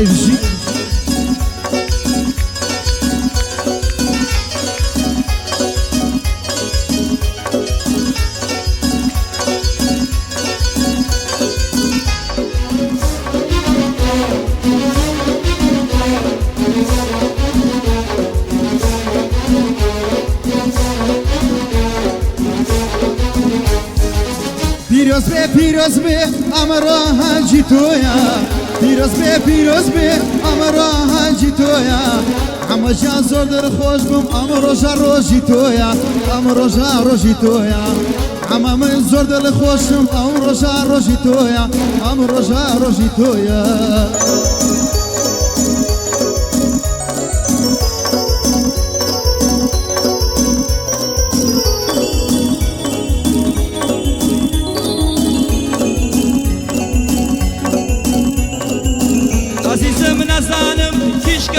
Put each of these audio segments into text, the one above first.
هايرجي پیروز به امرا هنجی تویا پیروز به امرا هنجی تویا اما جان زور در خوش بم امرو جا روزی تویا امرو جا روزی تویا اما من زور در خوشم امرو جا روزی تویا امرو جا روزی تویا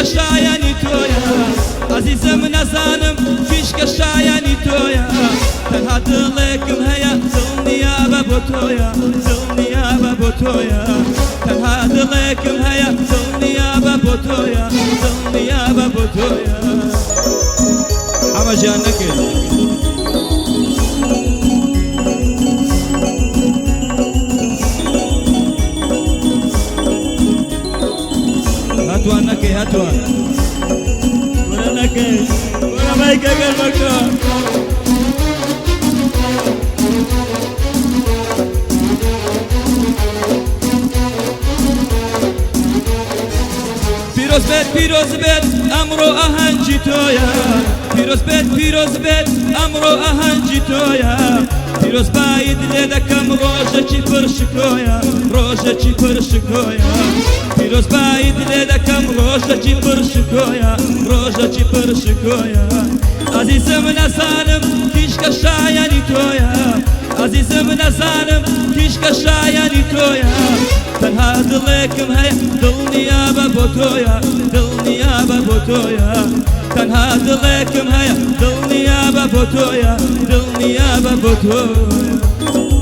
شایانی تویا عزیزم نزانم کیشکە شایانی تویا تەنها دڵێکم هەیە دڵنیابە بۆ تۆیە دڵنیابە بۆ تۆیە تەنها دڵێکم هەیە دڵنیابە بۆ تۆیە دڵنیابە بۆ تۆیە ئەمەژیان نەکرد هاتوان نکەی هاتوان وەرە نەکەی وەرە مایکە گەرمەکە پیرۆز بێت ئەمڕۆ ئاهەنگی تۆیە پیرۆز بێت ئەمڕۆ ئاهەنگی تۆیە پیرۆزبایی دلێ دەکەم ڕۆژێکی پرشکۆیە ڕۆژێکی پرشکۆیە پیرۆزبایی دلێ دەکەم ڕۆژێکی پرشکۆیە ڕۆژێکی پرشکۆیە عزیزم نەزانم کیشکە شایانی تۆیە عزیزم نەزانم کیشکە شایانی تۆیە تەنها دڵێکم هەیە دڵنیابە بۆ تۆیە دڵنیابە بۆ تۆیە تەنها دڵێکم هەیە دڵنیابە بۆ تۆیە دڵنیابە بۆ تۆیە